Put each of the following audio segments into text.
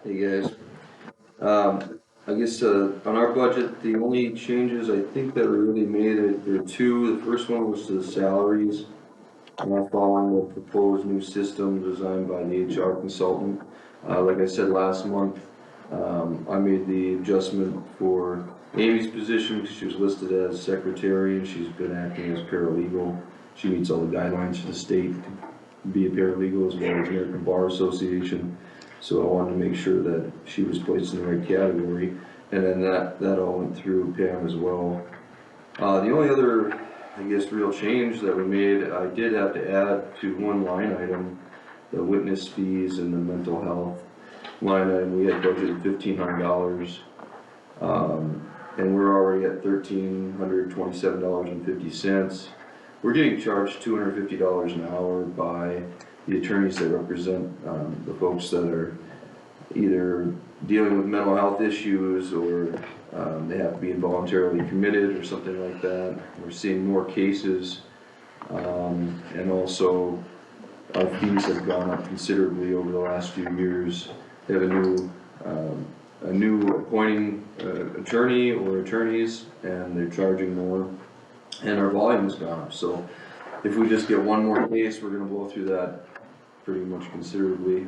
Hey guys, I guess on our budget, the only changes I think that were really made, there are two. The first one was to the salaries. Following the proposed new system designed by the HR consultant. Like I said last month, I made the adjustment for Amy's position because she was listed as secretary and she's been acting as paralegal. She meets all the guidelines for the state to be a paralegal as well as American Bar Association. So I wanted to make sure that she was placed in the right category. And then that all went through Pam as well. The only other, I guess, real change that we made, I did have to add to one line item, the witness fees and the mental health line item. We had budgeted $1,500, and we're already at $1,327.50. We're getting charged $250 an hour by the attorneys that represent the folks that are either dealing with mental health issues or they have to be involuntarily committed or something like that. We're seeing more cases, and also our fees have gone up considerably over the last few years. They have a new appointing attorney or attorneys, and they're charging more, and our volume has gone up. So if we just get one more case, we're going to blow through that pretty much considerably.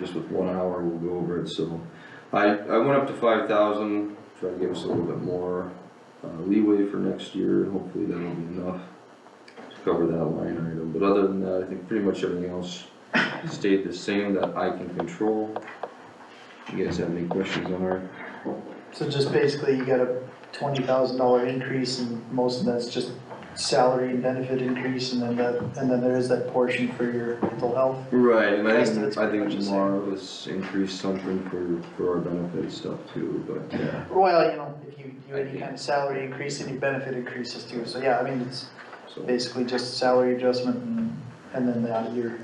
Just with 1 hour, we'll go over it. So I went up to 5,000, try to give us a little bit more leeway for next year, and hopefully that'll be enough to cover that line item. But other than that, I think pretty much everything else stayed the same that I can control. You guys have any questions on our? So just basically you got a $20,000 increase, and most of that's just salary and benefit increase, and then there is that portion for your mental health. Right, and I think Marlis increased something for our benefit stuff too, but yeah. Well, you know, if you do any kind of salary increase, any benefit increases too. So yeah, I mean, it's basically just salary adjustment and then the year.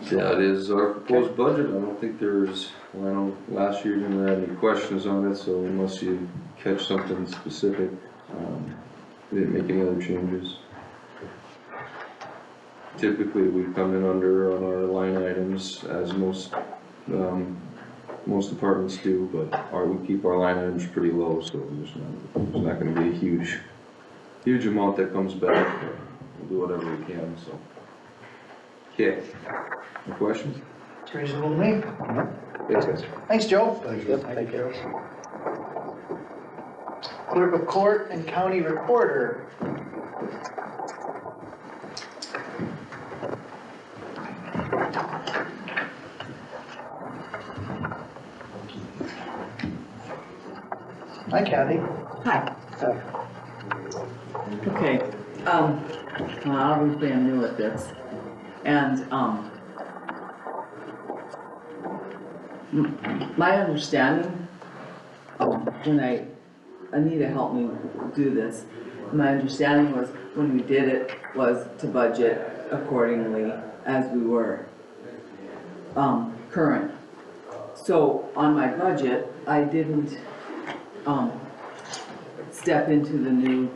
Yeah, it is our proposed budget. I don't think there's, well, I know last year you didn't have any questions on it, so unless you catch something specific, we didn't make any other changes. Typically, we come in under on our line items, as most departments do, but we keep our line items pretty low, so there's not going to be a huge amount that comes back. We'll do whatever we can. So, okay. Any questions? It's reasonable to me. Thanks, guys. Thanks, Joe. Thank you. Yep, thank you. Clerk of Court and County Recorder. Hi, Kathy. Hi. Okay, well, obviously I'm new at this, and, my understanding, when Anita helped me do this, my understanding was when we did it was to budget accordingly as we were, current. So on my budget, I didn't, step into the new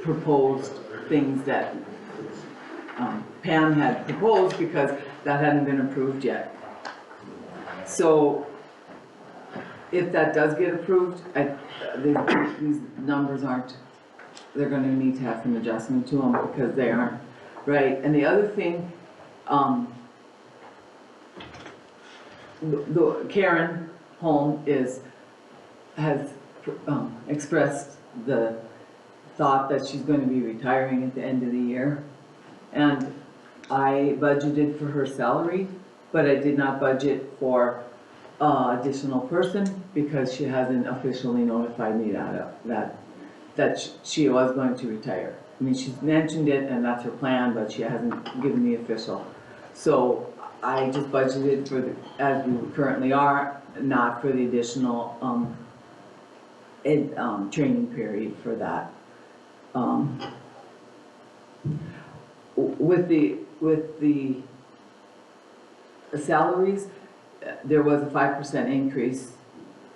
proposed things that Pam had proposed because that hadn't been approved yet. So if that does get approved, these numbers aren't, they're gonna need to have some adjustment to them because they aren't right. And the other thing, the Karen Holm has expressed the thought that she's going to be retiring at the end of the year, and I budgeted for her salary, but I did not budget for additional person because she hasn't officially notified me that she was going to retire. I mean, she's mentioned it and that's her plan, but she hasn't given me official. So I just budgeted for as we currently are, not for the additional training period for that. With the salaries, there was a 5% increase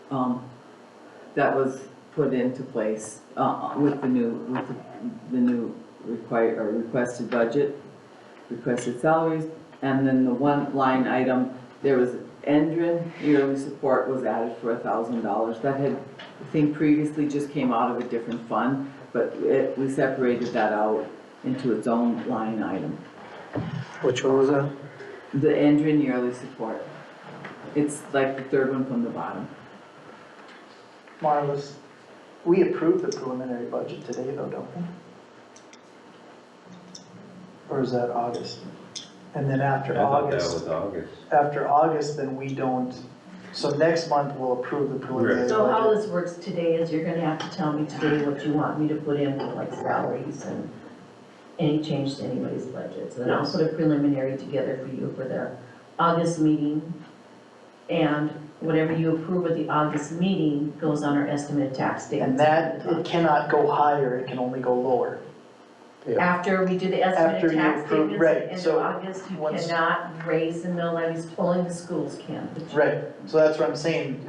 that was put into place with the new requested budget, requested salaries, and then the one line item, there was Endrin yearly support was added for $1,000. That had, I think previously just came out of a different fund, but we separated that out into its own line item. Which one was that? The Endrin yearly support. It's like the third one from the bottom. Marlis, we approved the preliminary budget today though, don't we? Or is that August? And then after I thought that August, was August. after August, then we don't, so next month we'll approve the preliminary So how budget. this works today is you're gonna have to tell me today what you want me to put in for like salaries and any change to anybody's budgets. And I'll put a preliminary together for you for the August meeting. And whatever you approve at the August meeting goes on our estimated tax statement. And that, it cannot go higher, it can only go lower. After we do the After estimated you tax approve- statements right, at the end so of August, you once- cannot raise the mill levies, only the schools can. but you- Right, so that's what I'm saying.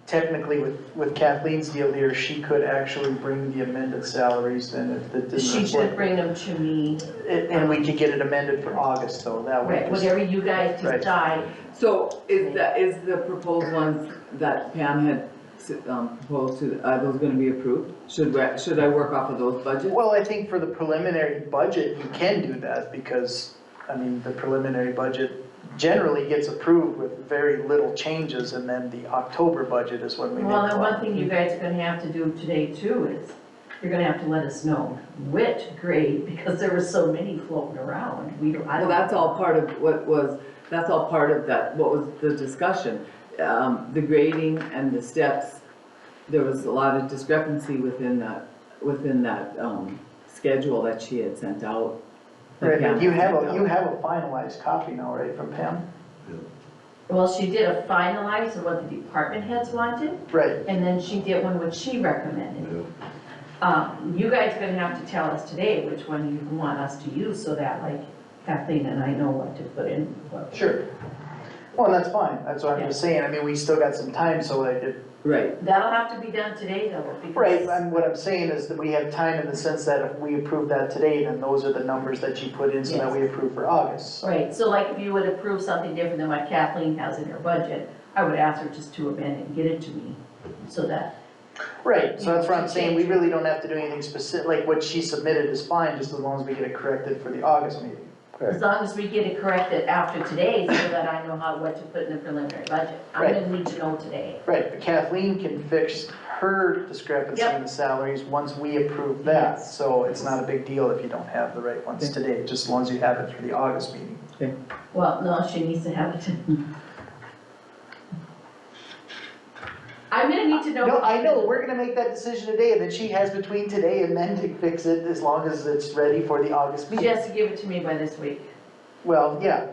Technically with Kathleen's deal here, she could actually bring the amended salaries then if the didn't She should report. bring them to me, And we could get it amended for August though, that way. right, whatever you guys Right. decide. So is the proposed ones that Pam had proposed to, are those gonna be approved? Should I work off of those budgets? Well, I think for the preliminary budget, you can do that because, I mean, the preliminary budget generally gets approved with very little changes and then the October budget is when we make. Well, the and one thing you guys are gonna have to do today too is, you're gonna have to let us know which grade, because there were so many floating around, I Well, don't. that's all part of that's all part of that, what was the discussion. The grading and the steps, there was a lot of discrepancy within that schedule that she had sent out. that Right, Pam but you had have sent you out. have a finalized copy now, right, from Pam? Well, she did a finalize of what the department heads wanted, Right, and then she did one which she recommended. You guys are gonna have to tell us today which one you want us to use, so that like Kathleen and I know what to put in. sure. Well, that's fine, that's what I'm just saying, I mean, we still got some time, so like, Right, That'll have to be done today though, because. right, and what I'm saying is that we have time in the sense that if we approve that today, then those are the numbers that you put in so that we approve for August. Right, so like if you would approve something different than what Kathleen has in her budget, I would ask her just to amend it and get it to me, so that. Right, so that's what I'm saying, we really don't have to do anything specific, like what she submitted is fine, just as long as we get it corrected for the August meeting. As long as we get it corrected after today, so that I know what to put in the preliminary budget. I'm gonna need to know today. Right, but Kathleen can fix her discrepancy in the salaries once we approve that, Yes. so it's not a big deal if you don't have the right ones today, just as long as you have it for the August meeting. Well, no, she needs to have it. I'm gonna need to know. No, I know, we're gonna make that decision today, and then she has between today and then to fix it as long as it's ready for the August She meeting. has to give it to me by this week. Well, yeah,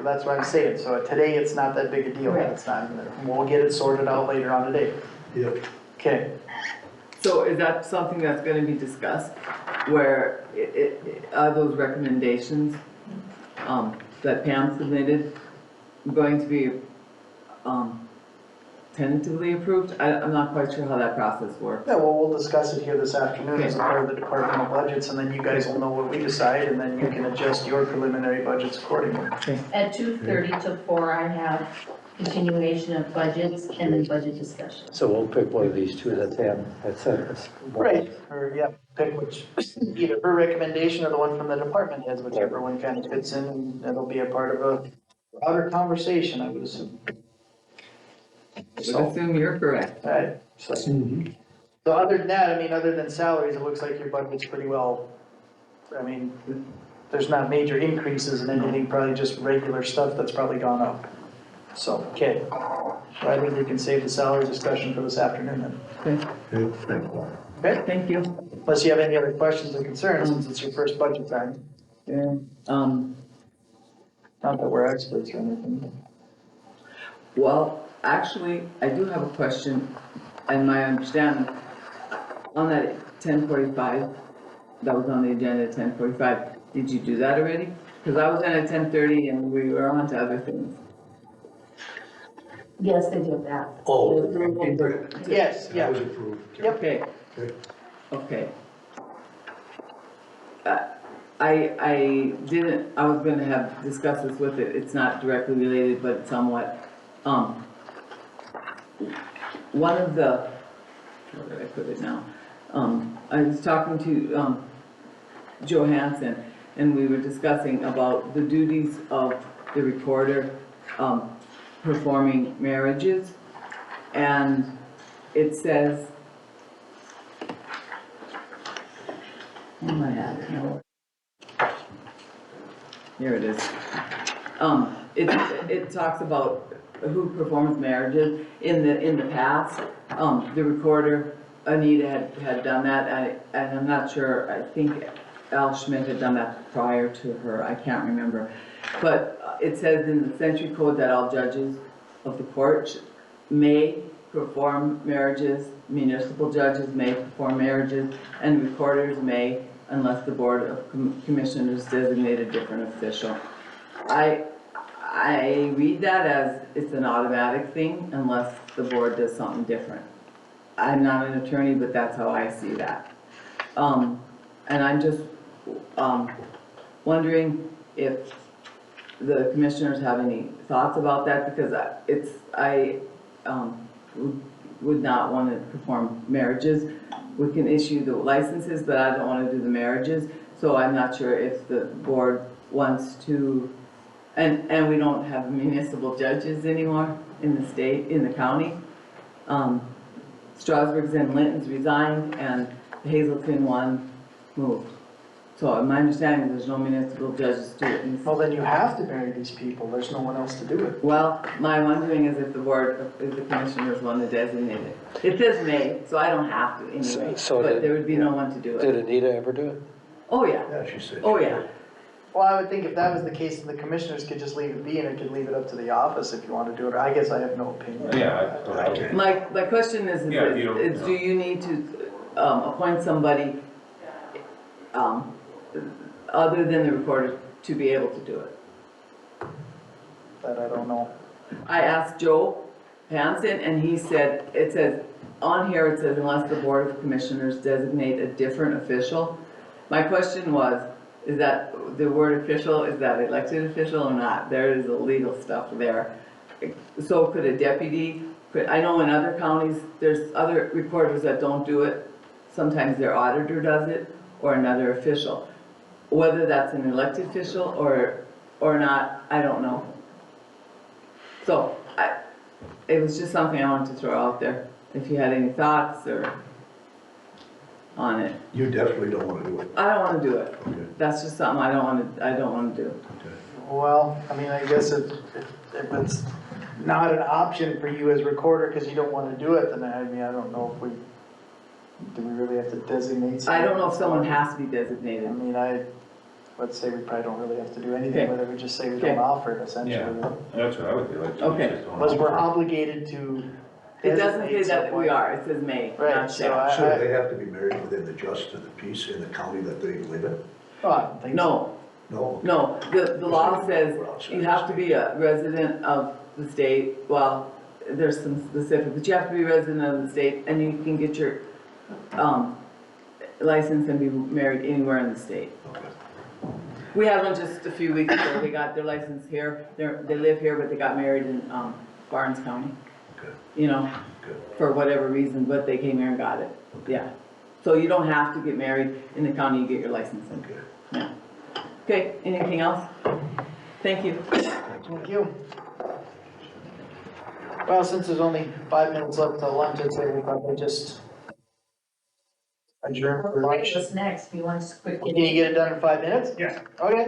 that's what I'm saying, so today it's not that big a deal, Right. it's not, we'll get it sorted out later on today. Yep. Okay, so is that something that's gonna be discussed, where are those recommendations, that Pam submitted going to be, tentatively approved? I'm not quite sure how that process works. yeah, well, we'll discuss it here this afternoon as a part of the departmental budgets, and then you guys will know what we decide, and then you can adjust your preliminary budgets accordingly. At 2:30 to 4, I have continuation of budgets and then budget discussion. So we'll pick one of these two that's it. Right, or, yeah, pick which, either her recommendation or the one from the department heads, whichever one kind of fits in, and it'll be a part of a broader conversation, I would assume. I would assume you're correct. Alright, so other than that, I mean, other than salaries, it looks like your budget's pretty well, I mean, there's not major increases in anything, probably just regular stuff that's probably gone up. So, okay, so I think we can save the salary discussion for this afternoon then. Okay, Thank you. unless you have any other questions or concerns, since it's your first budget time, Yeah, not that we're experts or anything. well, actually, I do have a question, and my understanding, on that 10:45, that was on the agenda at 10:45, did you do that already? Because I was in at 10:30 and we were on to other things. Yes, they did that. Oh. Yes, yeah, was approved. yep, Okay, Okay. okay. I didn't, I was gonna have discussed this with it, it's not directly related, but somewhat. one of the, where did I put it now? I was talking to, Joe Hansen, and we were discussing about the duties of the recorder, performing marriages. And it says, oh my God, no. Here it is. It talks about who performs marriages. In the past, the recorder, Anita had done that, and I'm not sure, I think Al Schmidt had done that prior to her, I can't remember. But it says in the Century Code that all judges of the court may perform marriages, municipal judges may perform marriages, and recorders may, unless the Board of Commissioners designate a different official. I read that as it's an automatic thing unless the board does something different. I'm not an attorney, but that's how I see that. And I'm just, wondering if the commissioners have any thoughts about that, because I would not want to perform marriages. We can issue the licenses, but I don't want to do the marriages, so I'm not sure if the board wants to, and we don't have municipal judges anymore in the state, in the county. Strasburg's and Linton's resigned, and the Hazelton one moved. So my understanding is there's no municipal judges to it. Well, then you have to marry these people, there's no one else to do it. Well, my wondering is if the board, if the commissioners want to designate it. It says may, so I don't have to anyway, So but there would be no one to do Did it. Anita ever do it? Oh, yeah, Yeah, she said. oh, yeah. Well, I would think if that was the case, then the commissioners could just leave it be, and it could leave it up to the office if you want to do it. I guess I have no opinion. Yeah, My question is Yeah, if you don't- do you need to, appoint somebody, other than the recorder to be able to do it? That I don't know. I asked Joe Hansen, and he said, it says, on here it says unless the Board of Commissioners designate a different official. My question was, is that the word official, is that elected official or not? There is a legal stuff there. So could a deputy, I know in other counties, there's other recorders that don't do it. Sometimes their auditor does it, or another official. Whether that's an elected official or not, I don't know. So, it was just something I wanted to throw out there, if you had any thoughts or on it. You definitely don't wanna do it. I don't wanna do it. Okay. That's just something I don't wanna do. Well, I mean, I guess if it's not an option for you as recorder because you don't want to do it, then I mean, I don't know if do we really have to designate? I don't know if someone has to be I designated. mean, let's say we probably don't really have to do anything Okay. with it, we just say we Okay. don't offer it essentially. Yeah, that's what I would do, like. Okay. just don't- Unless we're obligated to It doesn't say designate that we someone. are, it says may, Right, not so shall. So they have to be married within the just of the peace in the county that they live in? Oh, I don't think so. No, No? no, the law says you have to be a resident of the state, well, there's some specific, but you have to be a resident of the state, and you can get your, license and be married anywhere in the state. Okay. We had one just a few weeks ago, they got their license here, they live here, but they got married in, Barnes County. Good. You know, Good. for whatever reason, but they came here and got it, yeah. So you don't have to get married in the county you get your license in. Okay. Yeah. Okay, anything else? Thank you. Thank you. Well, since there's only 5 minutes left till lunch, I'd say we probably just adjourn for lunch. What's next? You want to quickly? Can you get it done in 5 minutes? Yeah. Okay.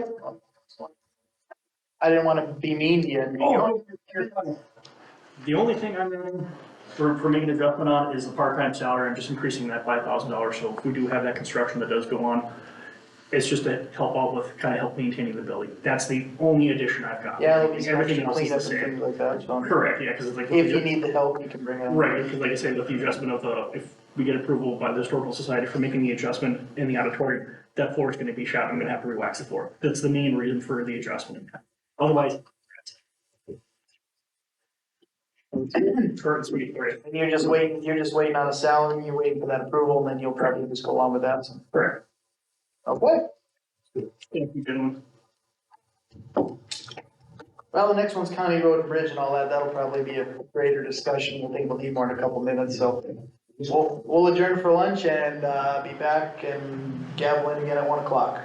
I didn't want to be mean to you. Oh, the only thing I'm in for making an adjustment on is the part-time salary. I'm just increasing that $5,000. So if we do have that construction that does go on, it's just to help out with, kind of help maintaining the building. That's the only addition I've got. Yeah, there'll be some Everything extra else is cleanup the and same. things like that, so. Correct, yeah, because it's like. If you need the help, you can bring it up. Right, because like I said, with the adjustment of if we get approval by the Historical Society for making the adjustment in the auditorium, that floor is gonna be shot, I'm gonna have to re-wax the floor. That's the main reason for the adjustment. Otherwise. Short and sweet, right? And you're just waiting on a salary, you're waiting for that approval, and then you'll probably just go along with that, so. Correct. Okay. Thank you, gentlemen. Well, the next one's County Road and Bridge and all that, that'll probably be a greater discussion, I think we'll need more in a couple minutes, so. We'll adjourn for lunch and, be back and gavel in again at 1 o'clock.